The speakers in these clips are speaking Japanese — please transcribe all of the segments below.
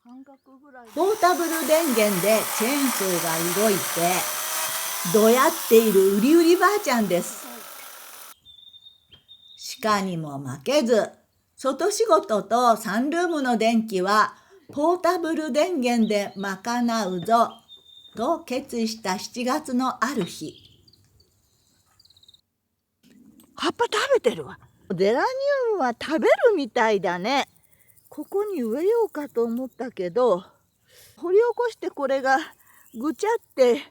ポータブル電源でチェーンソーが動いてどやっているうりうりばあちゃんです。鹿にも負けず、外仕事とサンルームの電気はポータブル電源で賄うぞと決意した7月のある日。葉っぱ食べてるわ。ゼラニウムは食べるみたいだね。ここに植えようかと思ったけど、掘り起こしてこれがぐちゃって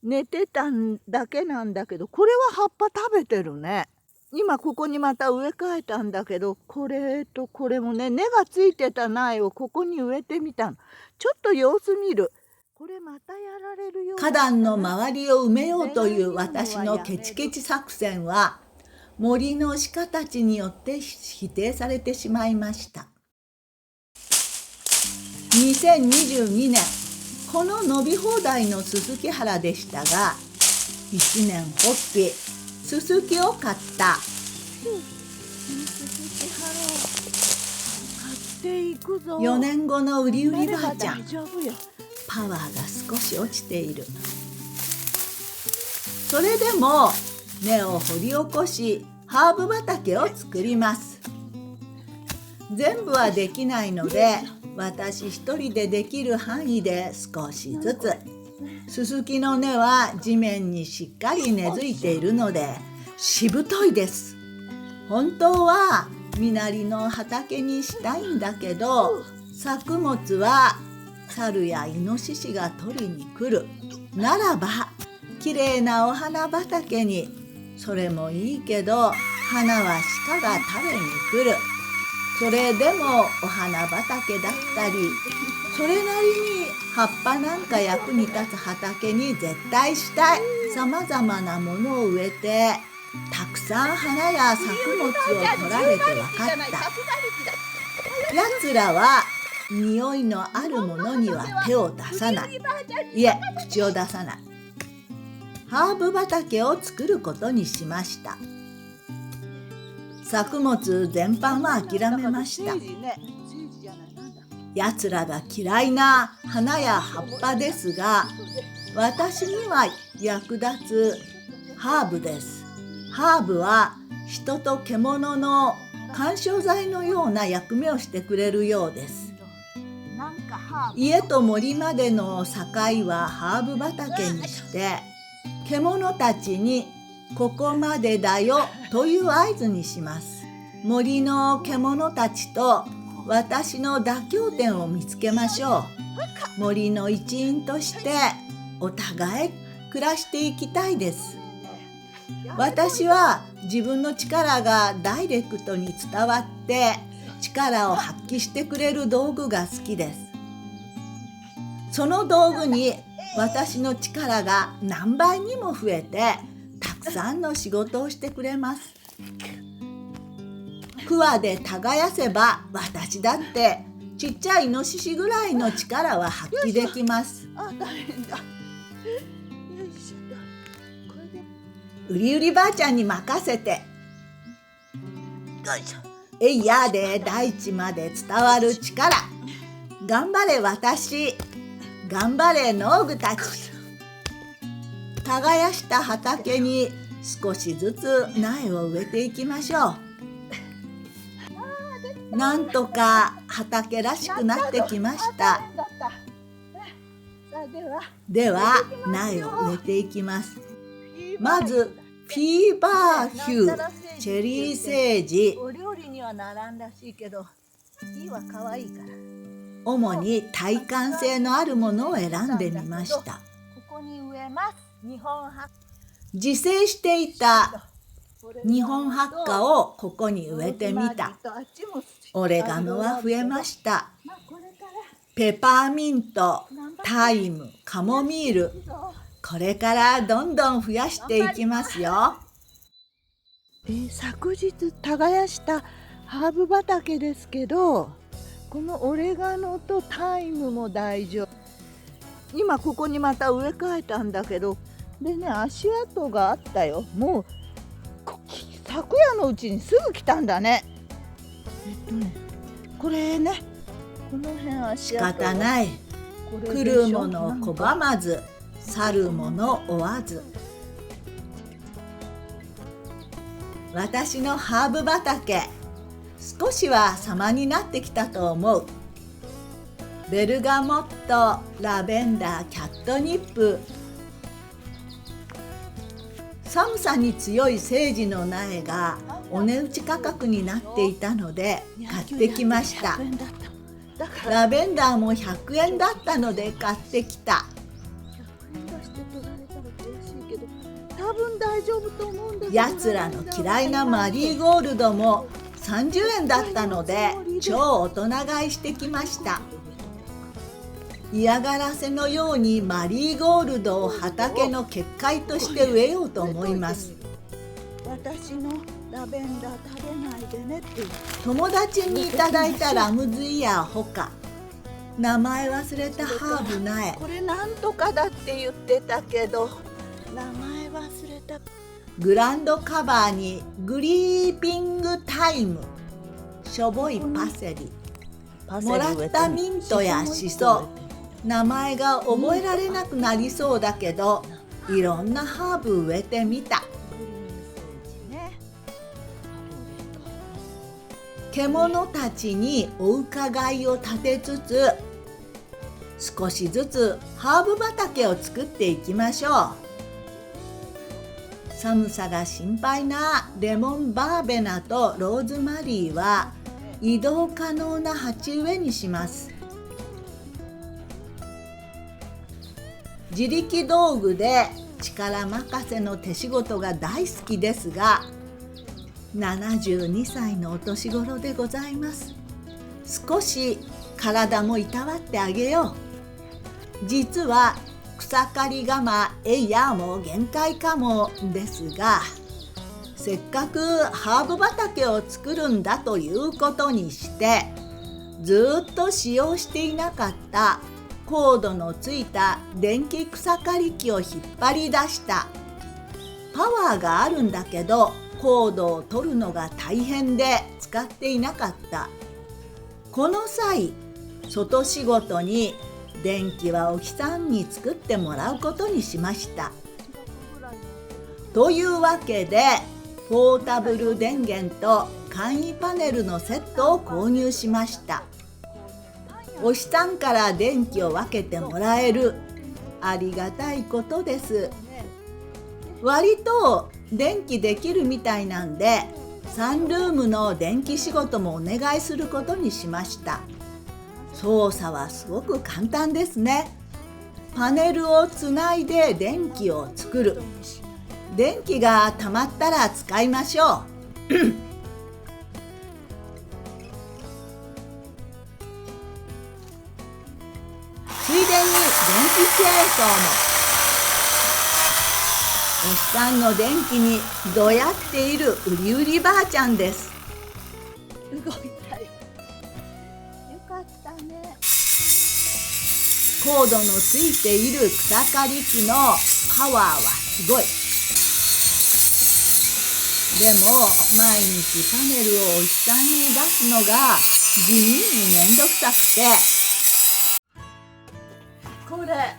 寝てただけなんだけど、これは葉っぱ食べてるね。今ここにまた植え替えたんだけど、これとこれもね、根がついてた苗をここに植えてみたの。ちょっと様子見る。これまたやられるよう花壇の周りを埋めようという私のケチケチ作戦は森の鹿たちによって否定されてしまいました。2022年、この伸び放題のススキハラでしたが、一年発起、ススキを買った。4年後のうりうりばあちゃん、パワーが少し落ちている。それでも根を掘り起こし、ハーブ畑を作ります。全部はできないので、私一人でできる範囲で少しずつ。ススキの根は地面にしっかり根付いているのでしぶといです。本当は実りの畑にしたいんだけど、作物は猿やイノシシが取りに来るならば、きれいなお花畑に。それもいいけど花は鹿が食べに来る。それでもお花畑だったり、それなりに葉っぱなんか役に立つ畑に絶対したい。さまざまなものを植えて、たくさん花や作物を取られて分かった。やつらは匂いのあるものには手を出さない。いえ、口を出さない。ハーブ畑を作ることにしました。作物全般は諦めました。やつらが嫌いな花や葉っぱですが、私には役立つハーブです。ハーブは人と獣の緩衝材のような役目をしてくれるようです。家と森までの境はハーブ畑にして、獣たちにここまでだよという合図にします。森の獣たちと私の妥協点を見つけましょう。森の一員としてお互い暮らしていきたいです。私は自分の力がダイレクトに伝わって力を発揮してくれる道具が好きです。その道具に私の力が何倍にも増えて、たくさんの仕事をしてくれます。桑で耕せば私だってちっちゃいイノシシぐらいの力は発揮できます。うりうりばあちゃんに任せて。えいやで大地まで伝わる力。頑張れ私。頑張れ農具たち。耕した畑に少しずつ苗を植えていきましょう。なんとか畑らしくなってきました。では苗を植えていきます。まずピーバーヒュー、チェリーセージ。お料理にはならんらしいけど、いいわ、可愛いから。主に耐寒性のあるものを選んでみました。ここに植えます。自生していた日本ハッカをここに植えてみた。オレガノは増えました。ペパーミント、タイム、カモミール、これからどんどん増やしていきますよ。昨日耕したハーブ畑ですけど、このオレガノとタイムも大丈夫。今ここにまた植え替えたんだけど、でね、足跡があったよ。もう昨夜のうちにすぐ来たんだね。これね、この辺足仕跡方ない。こ来れでしょるもの拒まず、去るもの追わず。私のハーブ畑、少しは様になってきたと思う。ベルガモット、ラベンダー、キャットニップ。寒さに強いセージの苗がお値打ち価格になっていたので買ってきました。 100円だった。だからラベンダーも100円だったので買ってきた。100円出して取られたら悔しいけど、多分大丈夫と思うんだけど。やつらの嫌いなマリーゴールドも30円だったので超大人買いしてきました。嫌がらせのようにマリーゴールドを畑の結界として植えようと思います。私のラベンダー食べないでねって友達にいただいたラムズイヤーほか、名前忘れたハーブ苗、これなんとかだって言ってたけど名前忘れた。グランドカバーにグリーピングタイム、しょぼいパセリ、もらったミントやシソ、名前が覚えられなくなりそうだけど、いろんなハーブ植えてみた。獣たちにお伺いを立てつつ、少しずつハーブ畑を作っていきましょう。寒さが心配なレモンバーベナとローズマリーは移動可能な鉢植えにします。自力道具で力任せの手仕事が大好きですが、72歳のお年頃でございます。少し体もいたわってあげよう。実は草刈り鎌エイヤーも限界かもですが、せっかくハーブ畑を作るんだということにして、ずっと使用していなかったコードのついた電気草刈り機を引っ張り出した。パワーがあるんだけどコードを取るのが大変で使っていなかった。この際、外仕事に電気はおきさんに作ってもらうことにしました。というわけでポータブル電源と簡易パネルのセットを購入しました。お日さんから電気を分けてもらえる、ありがたいことです。割と電気できるみたいなんで、サンルームの電気仕事もお願いすることにしました。操作はすごく簡単ですね。パネルをつないで電気を作る。電気がたまったら使いましょう。ついでに電気チェーンソーも。お日さんの電気にどやっているうりうりばあちゃんです。動いたよ。よかったね。コードのついている草刈り機のパワーはすごい。でも毎日パネルをお日さんに出すのが地味にめんどくさくて、これ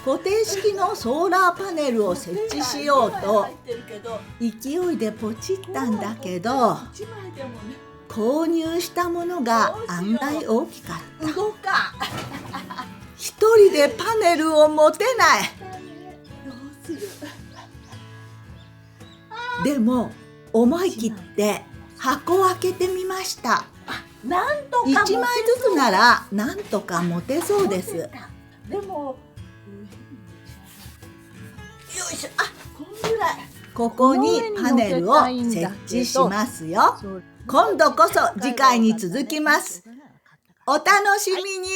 固定式のソーラーパネルを設置しようと勢いでポチったんだけど、購入したものが案外大きかった。動か一人でパネルを持てない。どうする。でも思い切って箱を開けてみました。なんとか1枚ずつならなんとか持てそうです。よでもよいしょ、こんぐらい。ここにパネルを設置しますよ。今度こそ次回に続きます。お楽しみに。